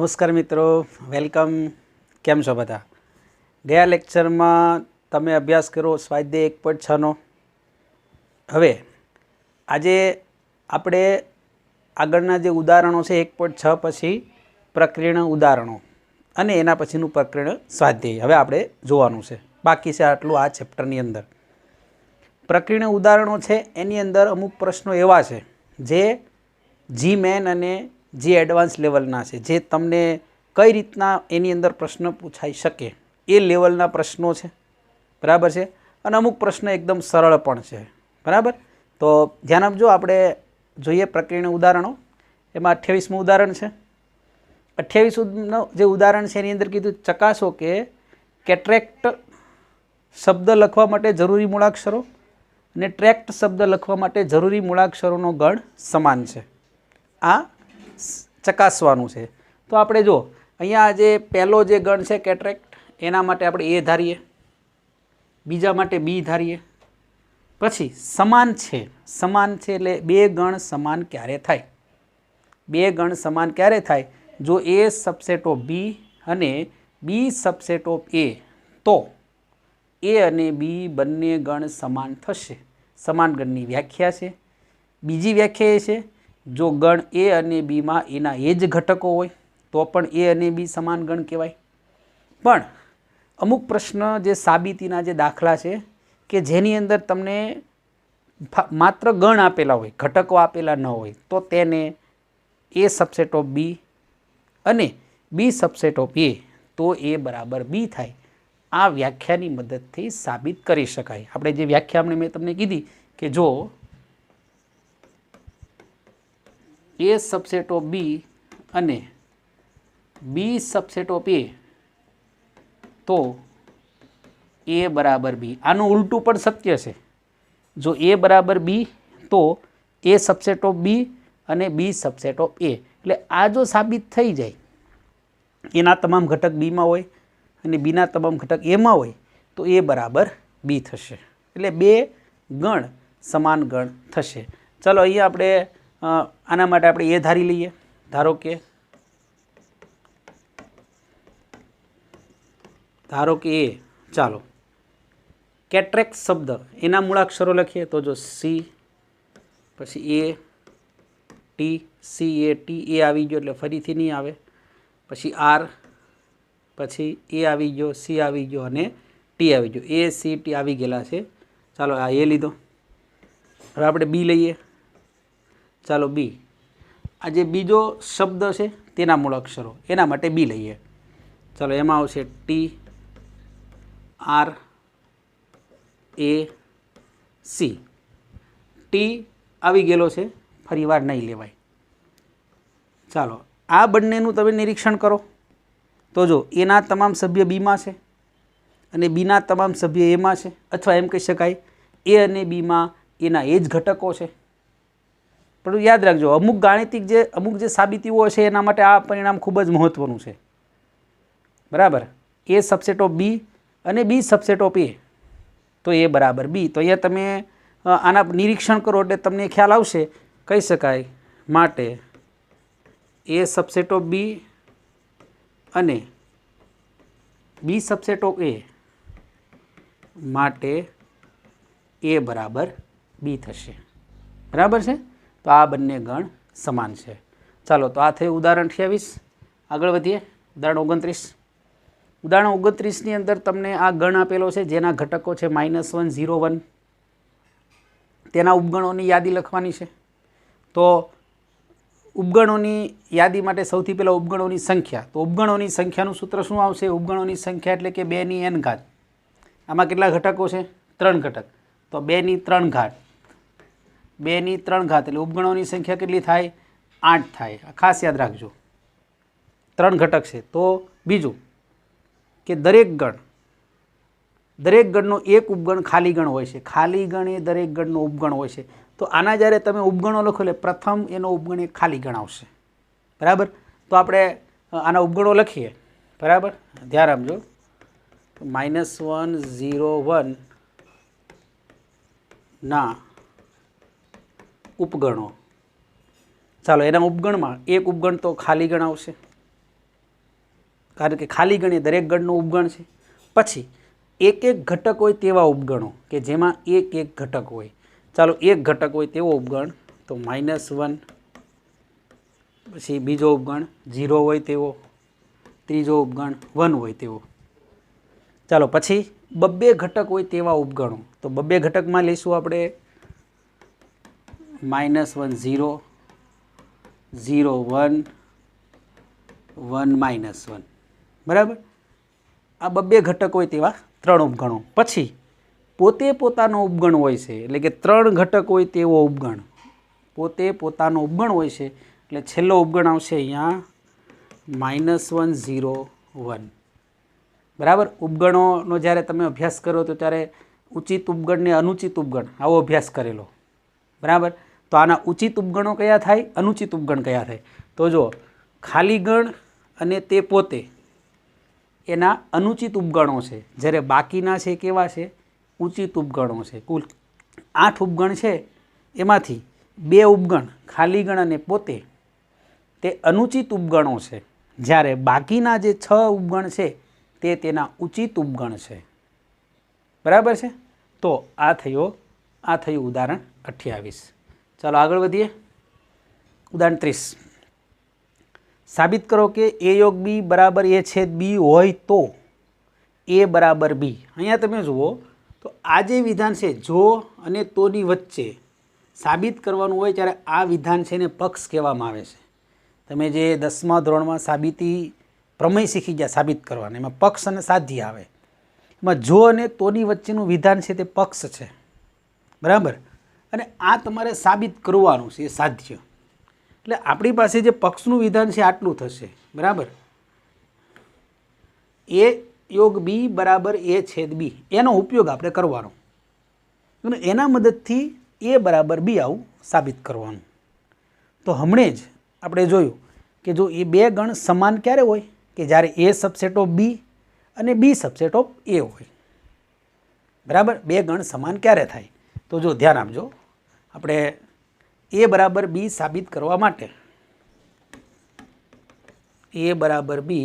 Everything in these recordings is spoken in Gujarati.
नमस्कार मित्रों, वेलकम। केम छो बधा? गया लेक्चर में तमे अभ्यास करो स्वाध्याय 1.6 नो। हवे आजे आपणे आगळना जे उदाहरणों छे 1.6 पछी प्रक्रियाना उदाहरणों अने एना पछीनुं प्रक्रिया स्वाध्याय हवे आपणे जोवानुं छे। बाकी छे आटલું आ चेप्टरनी अंदर। प्रक्रियाना उदाहरणों छे एनी अंदर अमुक प्रश्नों एवा छे जे जी मेन अने जी एडवांस लेवलना छे, जे तमने कई रीतना एनी अंदर प्रश्न पूछाई शके ए लेवलना प्रश्नों छे। बराबर छे। अने अमुक प्रश्न एकदम सरल पण छे। बराबर। तो ध्यान आपजो। आपणे जोईए प्रक्रियाना उदाहरणों। एमां 28मुं उदाहरण छे। 28નું जे उदाहरण छे एनी अंदर कीधुं चकासो के केट्रेक्ट शब्द लखवा माटे जरूरी मूळाक्षरो अने ट्रेक्ट शब्द लखवा माटे जरूरी मूळाक्षरोनो गण समान छे। आ चकासवानुं छे। तो आपणे जो अहींया जे पहेलो जे गण छे केट्रेक्ट एना माटे आपणे ए धारीए, बीजा माटे बी धारीए, पछी समान छे एटले बे गण समान क्यारे थाय? बे गण समान क्यारे थाय? जो ए सबसेट ऑफ बी अने बी सबसेट ऑफ ए, तो ए अने बी बंने गण समान थशे। समान गणनी व्याख्या छे। बीजी व्याख्या ए छे जो गण ए अने बी में एना ए ज घटको होय तो पण ए अने बी समान गण कहेवाय। पण अमुक प्रश्न जे साबितीना जे दाखला छे के जेनी अंदर तमने मात्र गण आपेला होय, घटको आपेला न होय, तो तेने ए सबसेट ऑफ बी अने बी सबसेट ऑफ ए, तो ए बराबर बी थाय। आ व्याख्यानी मददथी साबित करी शकाय। आपणे जे व्याख्या मैं तमने कीधी के जो ए सबसेट ऑफ बी अने बी सबसेट ऑफ ए, तो ए बराबर बी। आनु उल्टू पण सत्य छे। जो ए बराबर बी तो ए सबसेट ऑफ बी अने बी सबसेट ऑफ ए, एटले आ जो साबित थई जाय एना तमाम घटक बी में होय अने बीना तमाम घटक ए में होय तो ए बराबर बी थशे। एटले बे गण समान गण थशे। चलो अहींया आपणे आना माटे आपणे ए धारी लईए। धारो के ए, चालो केट्रेक्ट शब्द एना मूळाक्षरो लखीए तो जो सी, पछी A T, C A T, ए आवी गयो एटले फरीथी नहीं आवे, पछी आर, पछी ए आवी गयो, सी आवी गयो अने टी आवी गयो। ए सी टी आवी गेला छे। चालो आ ए लीधो। हवे आपणे बी लईए। चालो बी, आ जे बीजो शब्द है तेना मूळाक्षरो एना माटे बी लईए। चलो एमां आवशे T, R, A, C. T आवी गेलो छे, फरीवार नहीं लेवाय। चालो आ बंनेनुं तमे निरीक्षण करो तो जो एना तमाम सभ्य बी मां छे अने बीना तमाम सभ्य ए मां छे, अथवा एम कही शकाय ए अने बी मां एना ए ज घटको छे। पर याद रखो अमुक गाणितिक अमुक जे साबितीओ छे एना माटे आ परिणाम खूब ज महत्वनुं छे। बराबर। ए सबसेट ऑफ बी अने बी सबसेट ऑफ ए, तो ए बराबर बी। तो अहींया तमे आना निरीक्षण करो एटले तमने ख्याल आवशे। कही शकाय माटे ए सबसेट ऑफ बी अने बी सबसेट ऑफ ए माटे ए बराबर बी थशे। बराबर छे। तो आ बंने गण समान है। चलो तो आ थे उदाहरण 28। आगळ वधीए। उदाहरण 29। उदाहरण 29 नी अंदर तमने आ गण आपेलो छे जेना घटको छे -1, 0, 1। तेना उपगणोनी यादी लखवानी छे। तो उपगणोनी यादी माटे सौथी पहेला उपगणोनी संख्या। तो उपगणोनी संख्यानुं सूत्र शुं आवशे? उपगणोनी संख्या एटले के 2 ની n घात। आमां केटला घटको छे? 3 घटक। तो 2 ની 3 घात, 2 ની 3 घात एटले उपगणोनी संख्या केटली थाय? 8 थाय। खास याद राखजो 3 घटक छे। तो बीजुं के दरेक गणनो एक उपगण खाली गण होय छे। खाली गण ए दरेक गणनो उपगण होय छे। तो आना ज्यारे तमे उपगणो लखो એટલે प्रथम एनो उपगण एक खाली गण आवशे। बराबर। तो आपणे आना उपगणो लखीए। बराबर। ध्यान आपजो। -1, 0, 1 ना उपगणो। ચાલો એના ઉપગણમાં એક ઉપગણ તો ખાલી ગણ આવશે, કારણ કે ખાલી ગણ એ દરેક ગણનો ઉપગણ છે. પછી એક એક ઘટક હોય તેવા ઉપગણો કે જેમાં એક એક ઘટક હોય. ચાલો એક ઘટક હોય તેવો ઉપગણ તો -1, પછી બીજો ઉપગણ 0 હોય તેવો, ત્રીજો ઉપગણ 1 હોય તેવો. ચાલો પછી બબ્બે ઘટક હોય તેવા ઉપગણો તો બબ્બે ઘટકમાં લઈશું આપણે -1 0, 0 1, 1 -1. બરાબર. આ બબ્બે ઘટક હોય તેવા 3 ઉપગણો. પછી પોતે પોતાનો ઉપગણ હોય છે એટલે કે 3 ઘટક હોય તેવો ઉપગણ, પોતે પોતાનો ઉપગણ હોય છે એટલે છેલ્લો ઉપગણ આવશે અહીંયા -1 0 1. બરાબર. ઉપગણોનો જ્યારે તમે અભ્યાસ કરો તો ત્યારે ઉચિત ઉપગણ ને અનુચિત ઉપગણ આવો અભ્યાસ કરેલો. બરાબર. તો આના ઉચિત ઉપગણો કયા થાય, અનુચિત ઉપગણ કયા થાય? તો જો ખાલી ગણ અને તે પોતે એના અનુચિત ઉપગણો છે, જ્યારે બાકીના છે કેવા છે, ઉચિત ઉપગણો છે. કુલ 8 ઉપગણ છે એમાંથી 2 ઉપગણ ખાલી ગણ અને પોતે તે અનુચિત ઉપગણો છે, જ્યારે બાકીના જે 6 ઉપગણ છે તે તેના ઉચિત ઉપગણ છે. બરાબર છે. તો આ થયું ઉદાહરણ 28. ચાલો આગળ વધીએ. ઉદાહરણ 30. સાબિત કરો કે a યોગ b બરાબર a છેદ b હોય તો a બરાબર b. અહીંયા તમે જુઓ તો આ જે વિધાન છે જો અને તોની વચ્ચે સાબિત કરવાનું હોય ત્યારે આ વિધાન છે ને પક્ષ કહેવામાં આવે છે. તમે જે 10મા ધોરણમાં સાબિતી પ્રમેય શીખી ગયા સાબિત કરવાના, એમાં પક્ષ અને સાધ્ય આવે. એમાં જો અને તોની વચ્ચેનું વિધાન છે તે પક્ષ છે. બરાબર. અને આ તમારે સાબિત કરવાનું છે, એ સાધ્ય. એટલે આપણી પાસે જે પક્ષનું વિધાન છે આટલું થશે. બરાબર. a યોગ b બરાબર a છેદ b એનો ઉપયોગ આપણે કરવાનો અને એના મદદથી a બરાબર b આવું સાબિત કરવાનું. તો હમણાં જ આપણે જોયું કે જો એ બે ગણ સમાન ક્યારે હોય કે જ્યારે a સબસેટ ઓફ b અને b સબસેટ ઓફ a હોય. બરાબર. બે ગણ સમાન ક્યારે થાય? તો જો ધ્યાન આપજો, આપણે a બરાબર b સાબિત કરવા માટે a બરાબર b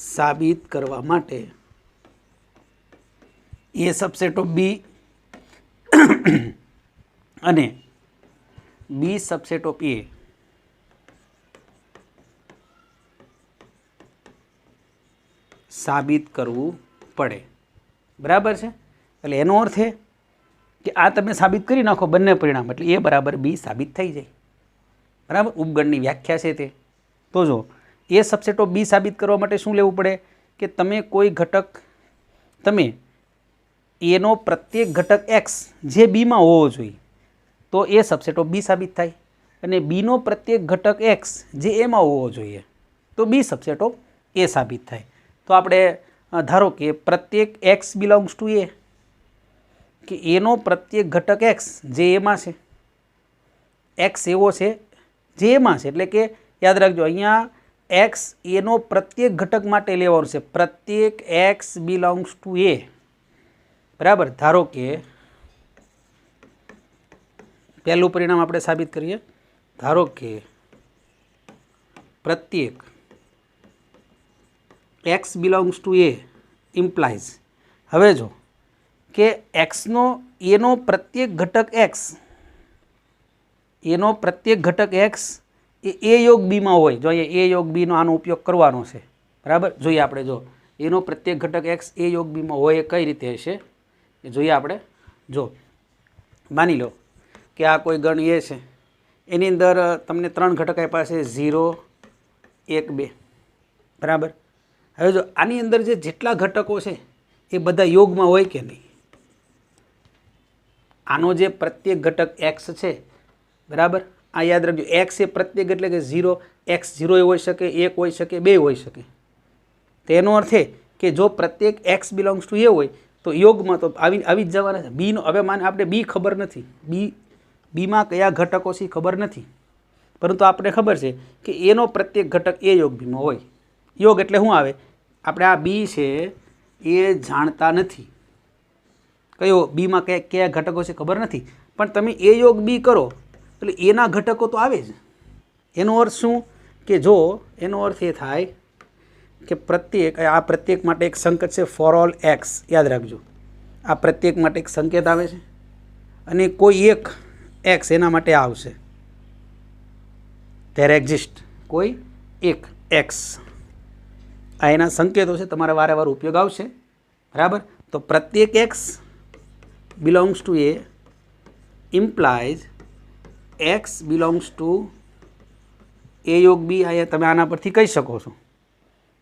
સાબિત કરવા માટે a સબસેટ ઓફ b અને b સબસેટ ઓફ a સાબિત કરવું પડે. બરાબર છે. એટલે એનો અર્થ એ કે આ તમે સાબિત કરી નાખો બંને પરિણામ એટલે a બરાબર b સાબિત થઈ જાય. બરાબર. ઉપગણની વ્યાખ્યા છે તે. તો જો a સબસેટ ઓફ b સાબિત કરવા માટે શું લેવું પડે કે તમે કોઈ ઘટક, તમે એનો પ્રત્યેક ઘટક x જે બીમાં હોવો જોઈએ તો a સબસેટ ઓફ b સાબિત થાય, અને બીનો પ્રત્યેક ઘટક x જે એમાં હોવો જોઈએ તો b સબસેટ ઓફ a સાબિત થાય. તો આપણે ધારો કે પ્રત્યેક x બિલોંગ્સ ટુ a, કે એનો પ્રત્યેક ઘટક x જે એમાં છે, x એવો છે જે એમાં છે, એટલે કે યાદ રાખજો અહીંયા x એનો પ્રત્યેક ઘટક માટે લેવાનું છે, પ્રત્યેક x બિલોંગ્સ ટુ a. બરાબર. ધારો કે પહેલું પરિણામ આપણે સાબિત કરીએ. ધારો કે પ્રત્યેક x belongs to a implies, હવે જો કે એક્સનો એનો પ્રત્યેક ઘટક x, એનો પ્રત્યેક ઘટક x એ a યોગ બીમાં હોય. જો અહીંયા a યોગ બીનો આનો ઉપયોગ કરવાનો છે. બરાબર. જોઈએ આપણે, જો એનો પ્રત્યેક ઘટક x a યોગ બીમાં હોય એ કઈ રીતે હશે એ જોઈએ આપણે. જો માની લો કે આ કોઈ ગણ એ છે, એની અંદર તમને 3 ઘટક આપ્યા છે 0 1 2. બરાબર. હવે જો આની અંદર જે જેટલા ઘટકો છે એ બધા યોગમાં હોય કે નહીં? આનો જે પ્રત્યેક ઘટક x છે, બરાબર, આ યાદ રાખજો, x એ પ્રત્યેક એટલે કે 0, x 0 હોઈ શકે, 1 હોઈ શકે, 2 હોઈ શકે. તેનો અર્થ એ કે જો પ્રત્યેક x બિલોંગ્સ ટુ a હોય તો યોગમાં તો આવી જ જવાના છે. બીનો હવે માને આપણે બી ખબર નથી, બીમાં કયા ઘટકો છે ખબર નથી, પરંતુ આપણે ખબર છે કે એનો પ્રત્યેક ઘટક એ યોગ બીમાં હોય. યોગ એટલે શું આવે? આપણે આ બી છે એ જાણતા નથી, કયો બીમાં કયા ઘટકો છે ખબર નથી, પણ તમે એ યોગ બી કરો એટલે એના ઘટકો તો આવે જ. એનો અર્થ શું કે જો એનો અર્થ એ થાય કે પ્રત્યેક આ પ્રત્યેક માટે એક સંકેત છે ફોર ઓલ એક્સ, યાદ રાખજો આ પ્રત્યેક માટે એક સંકેત આવે છે અને કોઈ એક એક્સ એના માટે આવશે, ધેર એક્ઝિસ્ટ કોઈ એક એક્સ, આ એના સંકેતો છે, તમારે વારે વાર ઉપયોગ આવશે બરાબર. તો પ્રત્યેક x belongs to A implies x belongs to A યોગ બી. અહીંયા તમે આના પરથી કહી શકો છો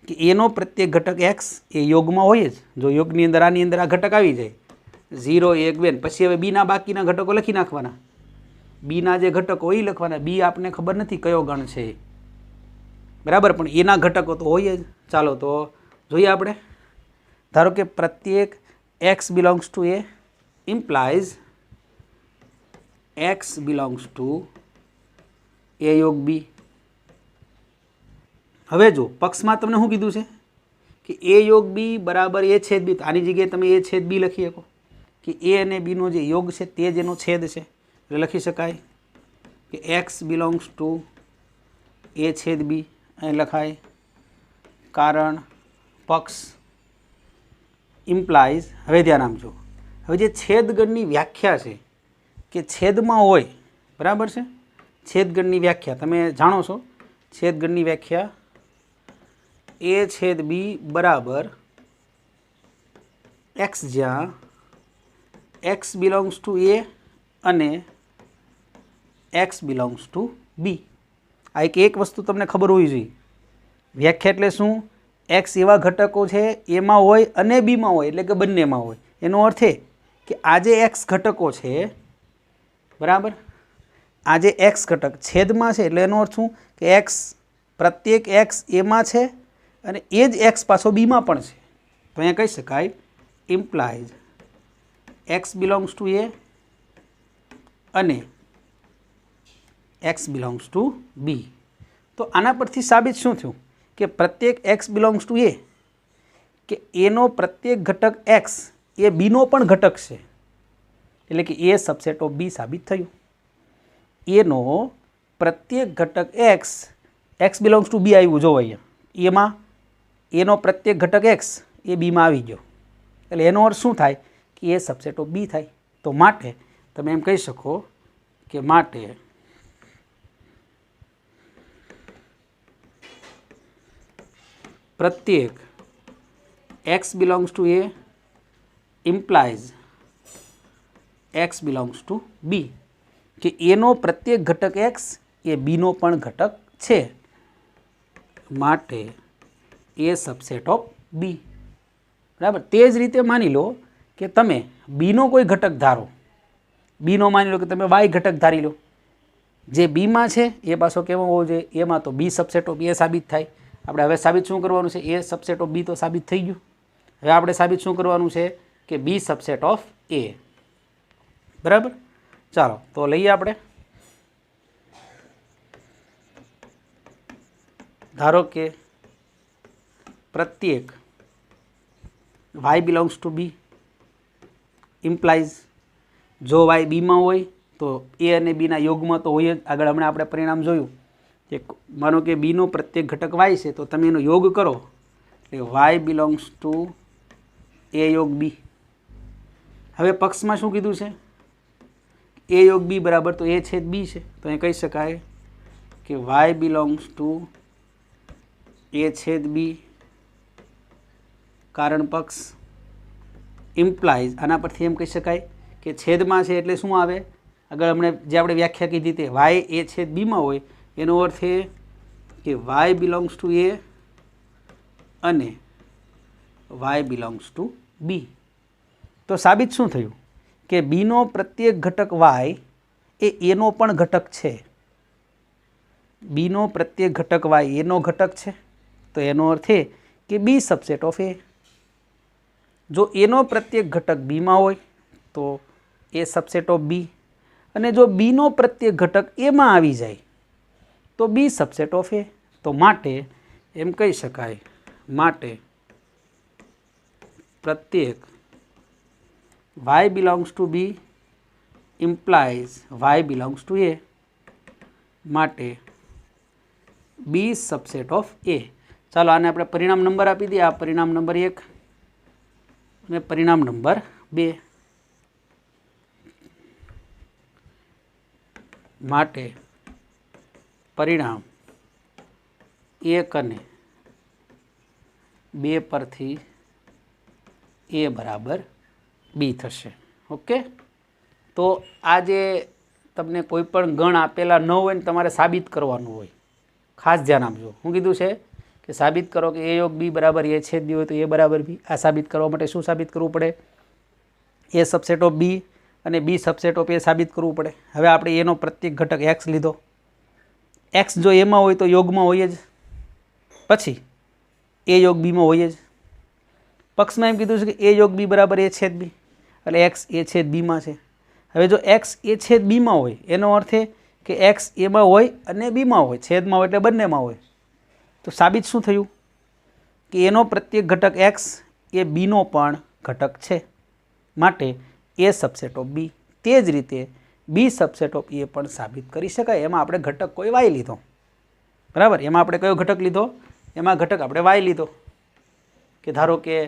કે એનો પ્રત્યેક ઘટક એક્સ એ યોગમાં હોય જ. જો યોગની અંદર આની અંદર આ ઘટક આવી જાય 0 1 2 પછી હવે બીના બાકીના ઘટકો લખી નાખવાના, બીના જે ઘટકો હોય એ લખવાના. બી આપને ખબર નથી કયો ગણ છે બરાબર, પણ એના ઘટકો તો હોય જ. ચાલો તો જોઈએ આપણે. ધારો કે પ્રત્યેક x belongs to A implies x belongs to A યોગ બી. હવે જો પક્ષમાં તમને શું કીધું છે કે એ યોગ બી બરાબર એ છેદ બી. આની જગ્યાએ તમે એ છેદ બી લખી શકો કે એ અને બીનો જે યોગ છે તે જ એનો છેદ છે, એટલે લખી શકાય કે એક્સ બિલોંગ્સ ટુ એ છેદ બી. અહીં લખાય કારણ પક્ષ ઇમ્પ્લાઇઝ. હવે ધ્યાન આપજો, હવે જે છેદગણની વ્યાખ્યા છે કે છેદમાં હોય બરાબર છે, છેદગણની વ્યાખ્યા તમે જાણો છો. છેદગણની વ્યાખ્યા એ છેદ બી બરાબર એક્સ, જ્યાં એક્સ બિલોંગ્સ ટુ એ અને એક્સ બિલોંગ્સ ટુ બી. આ એક વસ્તુ તમને ખબર હોવી જોઈએ. વ્યાખ્યા એટલે શું? એક્સ એવા ઘટકો છે એમાં હોય અને બીમાં હોય, એટલે કે બંનેમાં હોય. એનો અર્થ એ કે આ જે એક્સ ઘટકો છે બરાબર, આ જે એક્સ ઘટક છેદમાં છે એટલે એનો અર્થ શું કે એક્સ પ્રત્યેક એક્સ એમાં છે અને એ જ એક્સ પાછો બીમાં પણ છે. તો અહીંયા કહી શકાય implies x belongs to A અને એક્સ બિલોંગ્સ ટુ બી. તો આના પરથી સાબિત શું થયું કે પ્રત્યેક એક્સ બિલોંગ્સ ટુ એ કે એનો પ્રત્યેક ઘટક એક્સ એ બીનો પણ ઘટક છે, એટલે કે એ સબસેટ ઓફ બી સાબિત થયું. એનો પ્રત્યેક ઘટક એક્સ, એક્સ બિલોંગ્સ ટુ બી આવ્યું જોવો અહીંયા, એમાં એનો પ્રત્યેક ઘટક એક્સ એ બીમાં આવી ગયો, એટલે એનો અર્થ શું થાય કે એ સબસેટ ઓફ બી થાય. તો માટે તમે એમ કહી શકો કે માટે પ્રત્યેક x belongs to A implies x belongs to B, કે એનો પ્રત્યેક ઘટક એક્સ એ બીનો પણ ઘટક છે, માટે એ સબસેટ ઓફ બી બરાબર. તે જ રીતે માની લો કે તમે બીનો કોઈ ઘટક ધારો, બીનો માની લો કે તમે વાય ઘટક ધારી લો, જે બીમાં છે એ પાછો કેવો હોવો જોઈએ, એમાં તો બી સબસેટ ઓફ એ સાબિત થાય. આપણે હવે સાબિત શું કરવાનું છે? એ સબસેટ ઓફ બી તો સાબિત થઈ ગયું. હવે આપણે સાબિત શું કરવાનું છે કે બી સબસેટ ઓફ એ બરાબર. ચાલો તો લઈએ આપણે. ધારો કે પ્રત્યેક y belongs to B implies, જો વાય બીમાં હોય તો એ અને બીના યોગમાં તો હોય જ. આગળ હમણાં આપણે પરિણામ જોયું કે માનો કે બીનો પ્રત્યેક ઘટક વાય છે તો તમે એનો યોગ કરો એટલે વાય બિલોંગ્સ ટુ એ યોગ બી. હવે પક્ષમાં શું કીધું છે? એ યોગ બી બરાબર તો એ છેદ બી છે, તો એ કહી શકાય કે વાય બિલોંગ્સ ટુ એ છેદ બી કારણ પક્ષ ઇમ્પ્લાઇઝ. આના પરથી એમ કહી શકાય કે છેદમાં છે એટલે શું આવે? આગળ હમણે જે આપણે વ્યાખ્યા કીધી તે વાય એ છેદ બીમાં હોય, એનો અર્થ એ કે વાય બિલોંગ્સ ટુ એ અને વાય બિલોંગ્સ ટુ બી. તો સાબિત શું થયું કે બીનો પ્રત્યેક ઘટક વાય એ એનો પણ ઘટક છે. બીનો પ્રત્યેક ઘટક વાય એનો ઘટક છે, તો એનો અર્થ એ કે બી સબસેટ ઓફ એ. જો એનો પ્રત્યેક ઘટક બીમાં હોય તો એ સબસેટ ઓફ બી, અને જો બીનો પ્રત્યેક ઘટક એમાં આવી જાય તો બી સબસેટ ઓફ એ. તો માટે એમ કહી શકાય માટે પ્રત્યેક y belongs to B implies y belongs to A, માટે બી સબસેટ ઓફ એ. ચાલો આને આપણે પરિણામ નંબર આપી દઈએ. આ પરિણામ નંબર 1 અને પરિણામ નંબર 2 માટે પરિણામ 1 અને 2 પરથી એ બરાબર બી થશે. ઓકે, તો આ જે તમને કોઈ પણ ગણ આપેલા ન હોય ને તમારે સાબિત કરવાનું હોય, ખાસ ધ્યાન આપજો. શું કીધું છે કે સાબિત કરો કે એ યોગ બી બરાબર એ છેદ બી હોય તો એ બરાબર બી. આ સાબિત કરવા માટે શું સાબિત કરવું પડે? એ સબસેટ ઓફ બી અને બી સબસેટ ઓફ એ સાબિત કરવું પડે. હવે આપણે એનો પ્રત્યેક ઘટક એક્સ લીધો. એક્સ જો એમાં હોય તો યોગમાં હોય જ, પછી એ યોગ બીમાં હોય જ. પક્ષમાં એમ કીધું છે કે એ યોગ બી બરાબર એ છેદ બી, એટલે એક્સ એ છેદ બીમાં છે. હવે જો એક્સ એ છેદ બીમાં હોય એનો અર્થ એ કે એક્સ એમાં હોય અને બીમાં હોય, છેદમાં હોય એટલે બંનેમાં હોય. તો સાબિત શું થયું કે એનો પ્રત્યેક ઘટક એક્સ એ બીનો પણ ઘટક છે, માટે એ સબસેટ ઓફ બી. તે જ રીતે બી સબસેટ ઓફ એ પણ સાબિત કરી શકાય. એમાં આપણે ઘટક કોઈ વાય લીધો, બરાબર. એમાં આપણે કયો ઘટક લીધો? એમાં ઘટક આપણે વાય લીધો, કે ધારો કે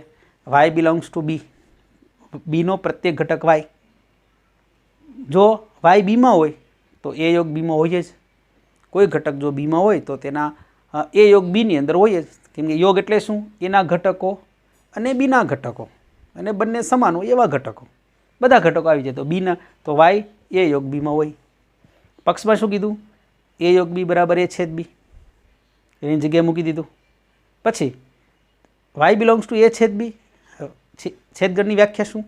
વાય બિલોંગ્સ ટુ બી, બીનો પ્રત્યેક ઘટક વાય. જો વાય બીમાં હોય તો એ યોગ બીમાં હોય જ. કોઈ ઘટક જો બીમાં હોય તો તેના એ યોગ બીની અંદર હોય જ, કેમ કે યોગ એટલે શું? એના ઘટકો અને બીના ઘટકો, અને બંને સમાન હોય એવા ઘટકો, બધા ઘટકો આવી જાય. તો બીના તો વાય એ યોગ બીમાં હોય. પક્ષમાં શું કીધું? એ યોગ બી બરાબર એ છેદ બી, એની જગ્યાએ મૂકી દીધું. પછી વાય બિલોંગ્સ ટુ એ છેદ બી, છેદગણની વ્યાખ્યા શું?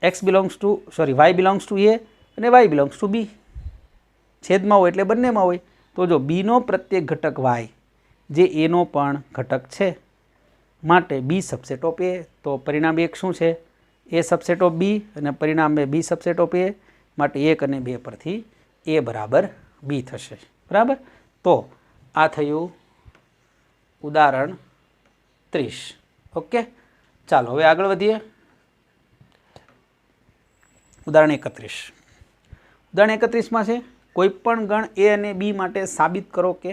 X belongs to y belongs to A અને વાય બિલોંગ્સ ટુ બી. છેદમાં હોય એટલે બંનેમાં હોય. તો જો બીનો પ્રત્યેક ઘટક વાય જે એનો પણ ઘટક છે, માટે બી સબસેટ ઓફ એ. તો પરિણામ 1 શું છે? એ સબસેટ ઓફ બી, અને પરિણામ 2 બી સબસેટ ઓફ એ, માટે 1 અને 2 પરથી એ બરાબર બી થશે. બરાબર. તો આ થયું ઉદાહરણ 30. ઓકે, ચાલો હવે આગળ વધીએ. ઉદાહરણ 31. ઉદાહરણ 31માં છે કોઈ પણ ગણ એ અને બી માટે સાબિત કરો કે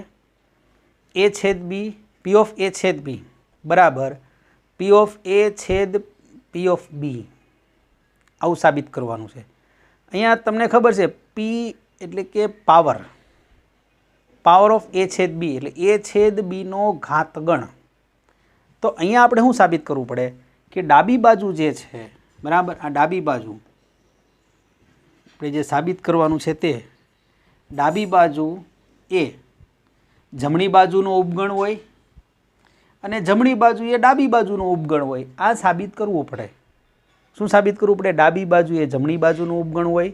એ છેદ બી, પી ઓફ એ છેદ બી બરાબર પી ઓફ એ છેદ પી ઓફ બી. આવું સાબિત કરવાનું છે. અહીંયા તમને ખબર છે પી એટલે કે પાવર, પાવર ઓફ એ છેદ બી એટલે એ છેદ બીનો ઘાત ગણ. તો અહીંયા આપણે શું સાબિત કરવું પડે કે ડાબી બાજુ જે છે, બરાબર, આ ડાબી બાજુ આપણે જે સાબિત કરવાનું છે તે ડાબી બાજુ એ જમણી બાજુનો ઉપગણ હોય અને જમણી બાજુ એ ડાબી બાજુનો ઉપગણ હોય. આ સાબિત કરવું પડે. શું સાબિત કરવું પડે? ડાબી બાજુ એ જમણી બાજુનો ઉપગણ હોય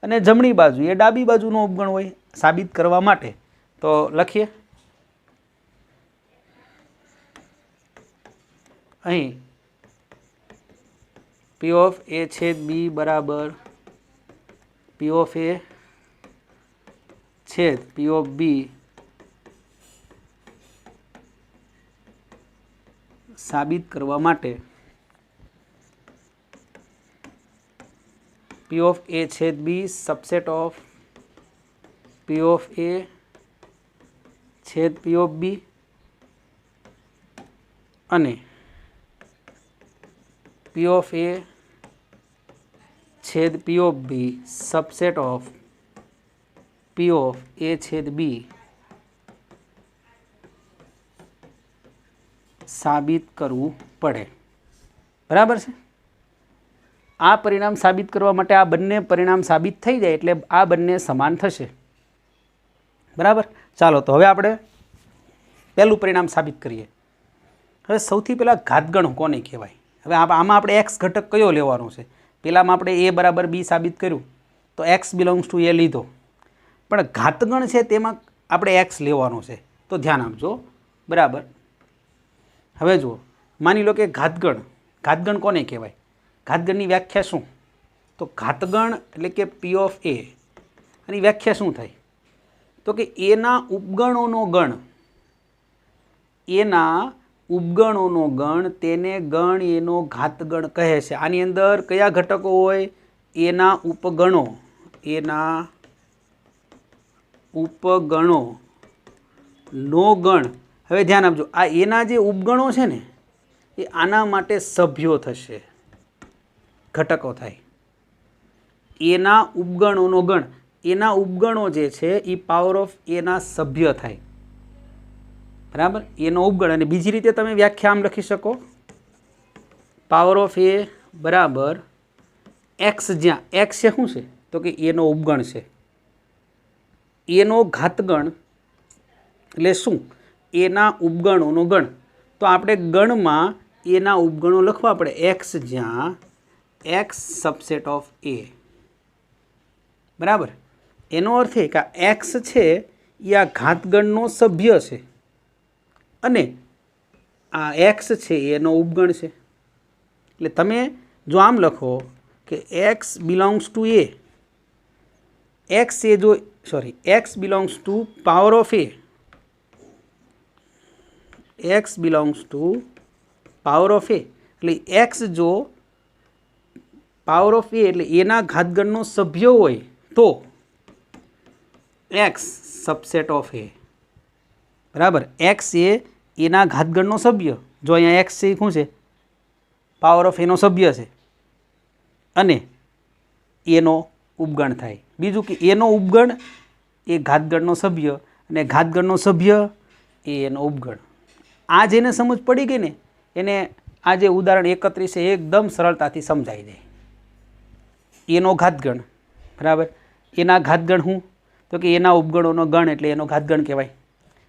અને જમણી બાજુ એ ડાબી બાજુનો ઉપગણ હોય. સાબિત કરવા માટે તો લખીએ અહીં પી ઓફ એ છેદ બી બરાબર પી ઓફ એ છેદ પી ઓફ બી સાબિત કરવા માટે પી ઓફ એ છેદ B subset of P of A છેદ પી ઓફ બી અને પી ઓફ એ છેદ P of B subset of P of A છેદ બી સાબિત કરવું પડે. બરાબર છે. આ પરિણામ સાબિત કરવા માટે આ બંને પરિણામ સાબિત થઈ જાય એટલે આ બંને સમાન થશે. બરાબર. ચાલો તો હવે આપણે પહેલું પરિણામ સાબિત કરીએ. હવે સૌથી પહેલાં ઘાતગણ કોને કહેવાય? હવે આમાં આપણે એક્સ ઘટક કયો લેવાનો છે? પહેલામાં આપણે એ બરાબર બી સાબિત કર્યું તો એક્સ બિલોંગ્સ ટુ એ લીધો, પણ ઘાતગણ છે તેમાં આપણે એક્સ લેવાનો છે. તો ધ્યાન આપજો. બરાબર. હવે જુઓ, માની લો કે ઘાતગણ, ઘાતગણ કોને કહેવાય? ઘાતગણની વ્યાખ્યા શું? તો ઘાતગણ એટલે કે પી ઓફ એ, આની વ્યાખ્યા શું થાય? તો કે એના ઉપગણોનો ગણ, એના ઉપગણોનો ગણ તેને ગણ એનો ઘાતગણ કહે છે. આની અંદર કયા ઘટકો હોય? એના ઉપગણો, એના ઉપગણો નો ગણ. હવે ધ્યાન આપજો, આ એના જે ઉપગણો છે ને એ આના માટે સભ્યો થશે, ઘટકો થાય. એના ઉપગણોનો ગણ, એના ઉપગણો જે છે એ પાવર ઓફ એના સભ્ય થાય, બરાબર. એનો ઉપગણ. અને બીજી રીતે તમે વ્યાખ્યા આમ લખી શકો, પાવર ઓફ એ બરાબર એક્સ, જ્યાં એક્સ છે શું છે તો કે એનો ઉપગણ છે. એનો ઘાતગણ એટલે શું? એના ઉપગણોનો ગણ. તો આપણે ગણમાં એના ઉપગણો લખવા પડે, એક્સ જ્યાં એક્સ સબસેટ ઓફ એ, બરાબર. એનો અર્થ એ કે આ એક્સ છે એ આ ઘાતગણનો સભ્ય છે અને આ એક્સ છે એનો ઉપગણ છે. એટલે તમે જો આમ લખો કે x belongs to A, x A જો x belongs to power of A, x belongs to power of A, એટલે એક્સ જો પાવર ઓફ એ એટલે એના ઘાતગણનો સભ્ય હોય તો એક્સ સબસેટ ઓફ એ, બરાબર. એક્સ એ એના ઘાતગણનો સભ્ય, જો અહીંયા એક્સ છે શું છે? પાવર ઓફ એનો સભ્ય છે અને એનો ઉપગણ થાય. બીજું કે એનો ઉપગણ એ ઘાતગણનો સભ્ય અને ઘાતગણનો સભ્ય એ એનો ઉપગણ. આ જેને સમજ પડી ગઈ ને એને આ જે ઉદાહરણ 31 છે એકદમ સરળતાથી સમજાઈ જાય. એનો ઘાતગણ, બરાબર. એના ઘાતગણ શું તો કે એના ઉપગણોનો ગણ એટલે એનો ઘાતગણ કહેવાય.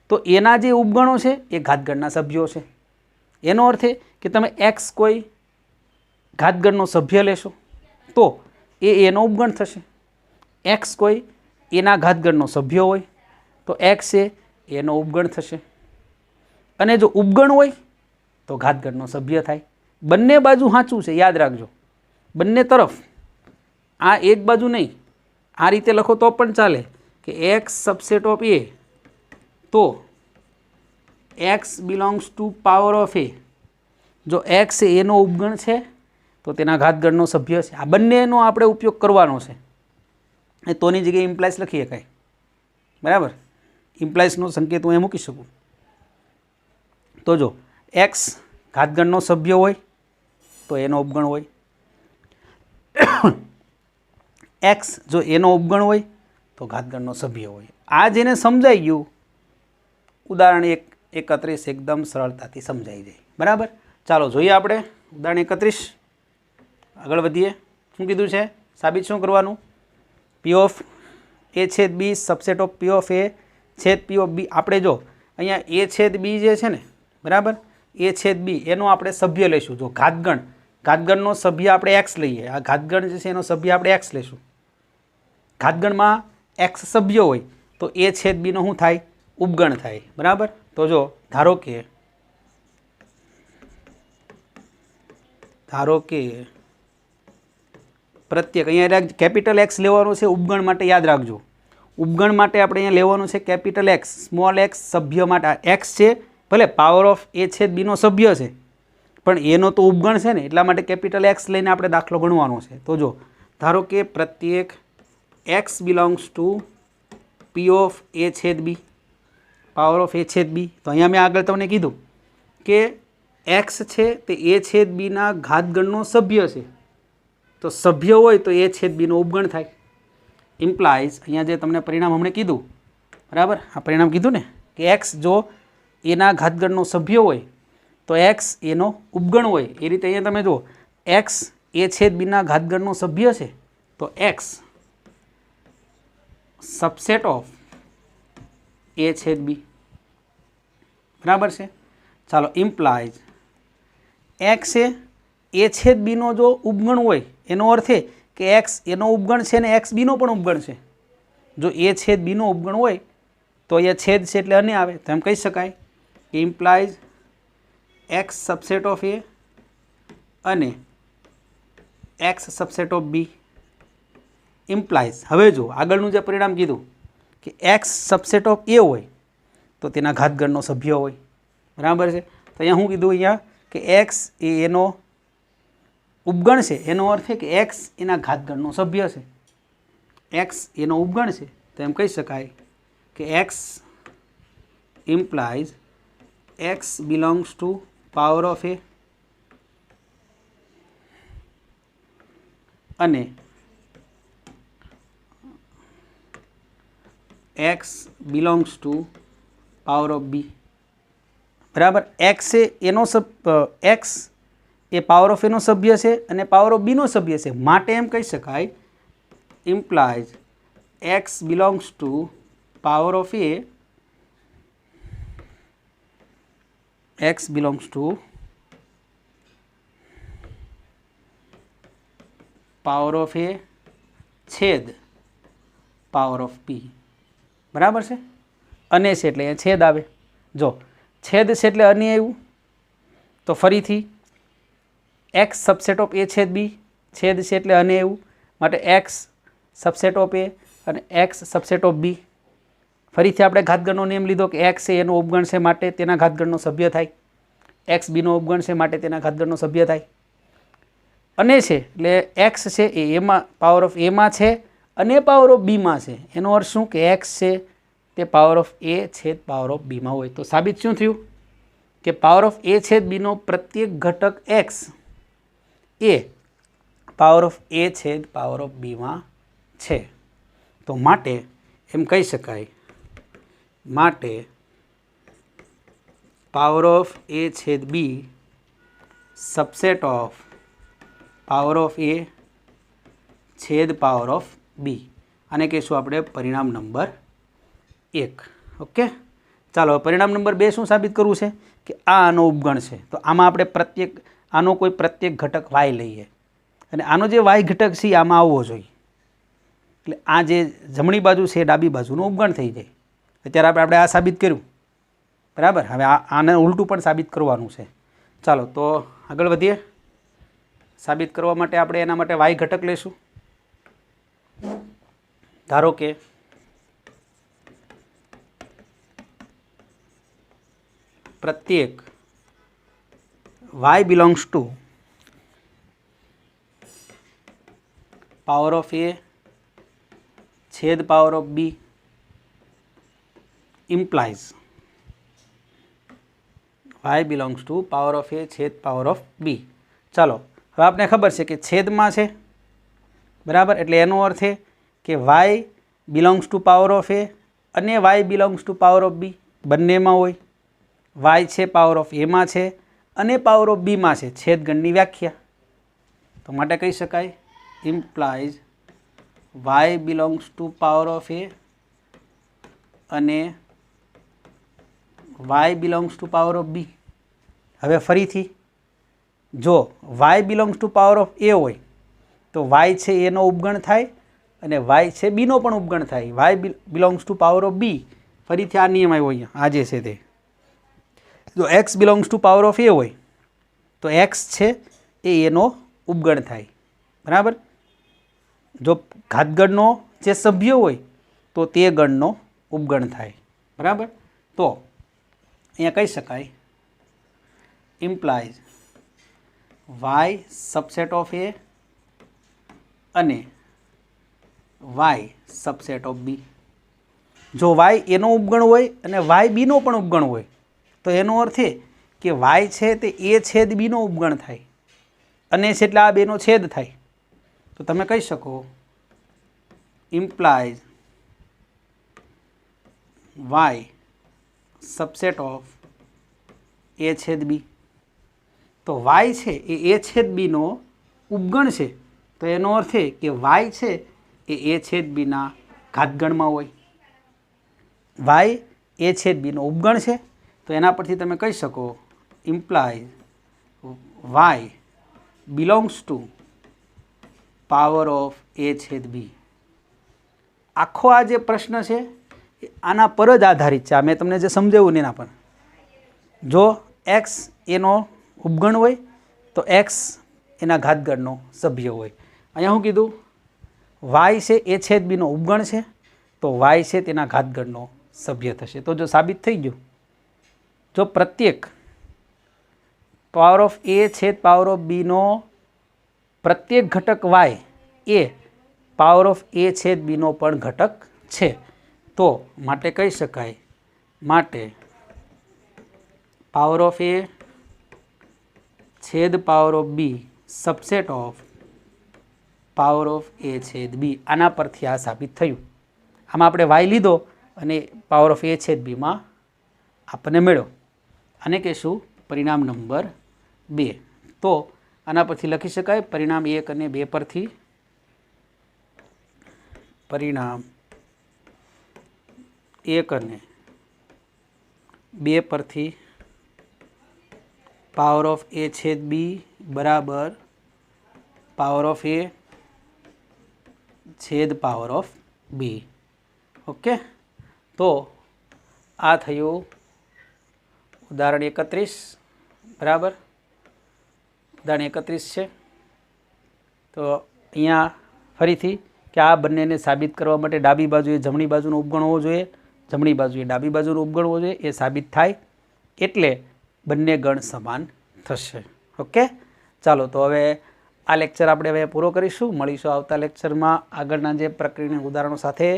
તો એના જે ઉપગણો છે એ ઘાતગણના સભ્યો છે. એનો અર્થ એ કે તમે એક્સ કોઈ ઘાતગણનો સભ્ય લેશો તો એ એનો ઉપગણ થશે. એક્સ કોઈ એના ઘાતગણનો સભ્ય હોય તો એક્સ એ એનો ઉપગણ થશે. અને જો ઉપગણ હોય તો ઘાતગણનો સભ્ય થાય. બંને બાજુ સાચું છે, યાદ રાખજો. બંને તરફ, આ એક બાજુ નહીં, આ રીતે લખો તો પણ ચાલે કે એક્સ સબસેટ ઓફ એ, તો x belongs to power of A, જો એક્સ એનો ઉપગણ છે તો તેના ઘાતગણનો સભ્ય છે. આ બંનેનો આપણે ઉપયોગ કરવાનો છે. એ તોની જગ્યાએ ઇમ્પ્લાઇઝ લખી શકાય, બરાબર. ઇમ્પ્લાઇઝનો સંકેત હું એ મૂકી શકું. તો જો એક્સ ઘાતગણનો સભ્ય હોય તો એનો ઉપગણ હોય, એક્સ જો એનો ઉપગણ હોય તો ઘાતગણનો સભ્ય હોય. આ જેને સમજાઈ ગયું, ઉદાહરણ 31 એકદમ સરળતાથી સમજાઈ જાય, બરાબર. ચાલો જોઈએ આપણે ઉદાહરણ 31, આગળ વધીએ. શું કીધું છે? સાબિત શું કરવાનું? પી ઓફ એ છેદ B subset of P of A છેદ પી ઓફ બી. આપણે જો અહીંયા એ છેદ બી જે છે ને, બરાબર, એ છેદ બી એનો આપણે સભ્ય લઈશું. જો ઘાતગણ, ઘાતગણનો સભ્ય આપણે એક્સ લઈએ, આ ઘાતગણ જે છે એનો સભ્ય આપણે એક્સ લઈશું. ઘાતગણમાં એક્સ સભ્ય હોય તો એ છેદ બીનો શું થાય? ઉપગણ થાય, બરાબર. તો જો ધારો કે પ્રત્યેક, અહીંયા કેપિટલ એક્સ લેવાનું છે ઉપગણ માટે, યાદ રાખજો. ઉપગણ માટે આપણે અહીંયા લેવાનું છે કેપિટલ એક્સ, સ્મોલ એક્સ. સભ્ય માટે એક્સ છે, ભલે પાવર ઓફ એ છેદ બીનો સભ્ય છે પણ એનો તો ઉપગણ છે ને, એટલા માટે કેપિટલ એક્સ લઈને આપણે દાખલો ગણવાનો છે. તો જો ધારો કે પ્રત્યેક x belongs to P of A છેદ બી, પાવર ઓફ એ છેદ બી. તો અહીંયા મેં આગળ તમને કીધું કે એક્સ છે તે એ છેદ બીના ઘાતગણનો સભ્ય છે, તો સભ્ય હોય તો એ છેદ બીનો ઉપગણ થાય. ઇમ્પ્લાઇઝ અહીંયા જે તમને પરિણામ હમણાં કીધું, બરાબર, આ પરિણામ કીધું ને કે એક્સ જો એના ઘાતગણનો સભ્ય હોય તો એક્સ એનો ઉપગણ હોય. એ રીતે અહીંયા તમે જો એક્સ એ છેદ બીના ઘાતગણનો સભ્ય છે તો એક્સ સબસેટ ઓફ એ છેદ બી, બરાબર છે. ચાલો ઇમ્પ્લાઇઝ એક્સ એ છેદ બીનો જો ઉપગણ હોય એનો અર્થ એ કે એક્સ એનો ઉપગણ છે ને એક્સ બીનો પણ ઉપગણ છે. જો એ છેદ બીનો ઉપગણ હોય તો અહીંયા છેદ છે એટલે અને આવે, તો એમ કહી શકાય કે implies x subset of A અને x subset of B implies. હવે જો આગળનું જે પરિણામ કીધું કે એક્સ સબસેટ ઓફ એ હોય તો તેના ઘાતગણનો સભ્ય હોય, બરાબર છે. તો અહીંયા શું કીધું? અહીંયા કે એક્સ એ એનો ઉપગણ છે, એનો અર્થ છે કે એક્સ એના ઘાતગણનો સભ્ય છે. એક્સ એનો ઉપગણ છે તો એમ કહી શકાય કે x implies x belongs to power of a અને x belongs to power of b. બરાબર. x એ એનો x એ પાવર ઓફ એનો સભ્ય છે અને પાવર ઓફ બીનો સભ્ય છે, માટે એમ કહી શકાય implies x belongs to power of a, x belongs to power of A છેદ પાવર ઓફ p. બરાબર છે. અને છે એટલે અહીંયા છેદ આવે. જો છેદ છે એટલે અને આવ્યું તો ફરીથી x સબસેટ ઓફ a છેદ b, છેદ છે એટલે અને આવ્યું માટે x સબસેટ ઓફ a અને x સબસેટ ઓફ b. ફરીથી આપણે ઘાતગણનો નિયમ લીધો કે x એ એનો ઉપગણ છે માટે તેના ઘાતગણનો સભ્ય થાય, x b નો ઉપગણ છે માટે તેના ઘાતગણનો સભ્ય થાય. અને છે એટલે x છે એ એમાં પાવર ઓફ એમાં છે અને પાવર ઓફ બીમાં છે. એનો અર્થ શું કે x છે તે પાવર ઓફ એ છેદ પાવર ઓફ બીમાં હોય. તો સાબિત શું થયું કે પાવર ઓફ એ છેદ બીનો પ્રત્યેક ઘટક x A power of A છેદ પાવર ઓફ બીમાં છે. તો માટે એમ કહી શકાય, માટે પાવર ઓફ એ છેદ B subset of power of A છેદ પાવર ઓફ બી. આને કહીશું આપણે પરિણામ નંબર 1. ઓકે, ચાલો પરિણામ નંબર 2 શું સાબિત કરવું છે કે આ આનો ઉપગણ છે. તો આમાં આપણે આનો કોઈ પ્રત્યેક ઘટક y લઈએ અને આનો જે y ઘટક છે આમાં આવવો જોઈએ. એટલે આ જે જમણી બાજુ છે ડાબી બાજુનો ઉપગણ થઈ જાય. અત્યારે આપણે આ સાબિત કર્યું. બરાબર. હવે આને ઉલટું પણ સાબિત કરવાનું છે. ચાલો તો આગળ વધીએ. સાબિત કરવા માટે આપણે એના માટે y ઘટક લઈશું. ધારો કે પ્રત્યેક y belongs to power of A છેદ power of B implies y belongs to power of A છેદ પાવર ઓફ બી. ચાલો હવે આપણે ખબર છે કે છેદમાં છે. બરાબર. એટલે એનો અર્થ એ કે y belongs to power of A અને y belongs to power of B બંનેમાં હોય. y છે પાવર ઓફ એમાં છે અને પાવર ઓફ બીમાં છે. છેદગણની વ્યાખ્યા. તો માટે કહી શકાય implies y belongs to power of A અને y belongs to power of B. હવે ફરીથી જો y belongs to power of A હોય તો y છે એનો ઉપગણ થાય અને y છે બીનો પણ ઉપગણ થાય. y belongs to power of B, ફરીથી આ નિયમ આવ્યો અહીંયા આ જે છે તે. જો x belongs to power of A હોય તો x છે એ એનો ઉપગણ થાય. બરાબર. જો ઘાતગણનો જે સભ્ય હોય તો તે ગણનો ઉપગણ થાય. બરાબર. તો અહીંયા કહી શકાય implies y subset of A અને y સબસેટ ઓફ બી. જો y એનો ઉપગણ હોય અને y બીનો પણ ઉપગણ હોય તો એનો અર્થ એ કે y છે તે એ છેદ બીનો ઉપગણ થાય અને છે એટલે આ બેનો છેદ થાય. તો તમે કહી શકો implies y subset of A છેદ બી. તો y છે એ છેદ બીનો ઉપગણ છે. તો એનો અર્થ એ કે y છે એ છેદ બીના ઘાતગણમાં હોય. y એ છેદ બીનો ઉપગણ છે તો એના પરથી તમે કહી શકો implies y belongs to power of A છેદ બી. આખો આ જે પ્રશ્ન છે એ આના પર જ આધારિત છે. આ મેં તમને જે સમજાવ્યું ને એના પર. જો x એનો ઉપગણ હોય તો x એના ઘાતગણનો સભ્ય હોય. અહીંયા શું કીધું? y છે એ છેદ બીનો ઉપગણ છે તો y છે તેના ઘાતગણનો સભ્ય થશે. તો જો સાબિત થઈ ગયું, જો પ્રત્યેક પાવર ઓફ એ છેદ પાવર ઓફ બીનો પ્રત્યેક ઘટક y A power of A છેદ બીનો પણ ઘટક છે તો માટે કહી શકાય, માટે પાવર ઓફ એ છેદ power of B subset of power of A છેદ બી. આના પરથી આ સાબિત થયું. આમાં આપણે વાય લીધો અને પાવર ઓફ એ છેદ બીમાં આપણને મળ્યો. આને કહીશું પરિણામ નંબર 2. તો આના પરથી લખી શકાય પરિણામ 1 અને 2 પરથી પરિણામ 1 અને 2 પરથી પાવર ઓફ એ છેદ બી બરાબર પાવર ઓફ એ છેદ પાવર ઓફ બી. ઓકે, તો આ થયું ઉદાહરણ 31 બરાબર. ઉદાહરણ 31 છે. તો અહીંયા ફરીથી કે આ બંનેને સાબિત કરવા માટે ડાબી બાજુએ જમણી બાજુનો ઉપગણ હોવો જોઈએ, જમણી બાજુએ ડાબી બાજુનો ઉપગણ હોવો જોઈએ. એ સાબિત થાય એટલે બંને ગણ સમાન થશે. ઓકે, ચાલો તો હવે આ લેક્ચર આપણે હવે પૂરો કરીશું. મળીશું આવતા લેક્ચરમાં આગળના જે પ્રક્રિયાના ઉદાહરણો સાથે.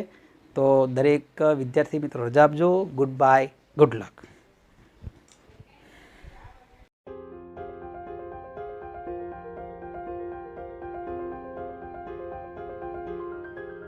તો દરેક વિદ્યાર્થી મિત્રો રજા આપજો. Good bye, good luck.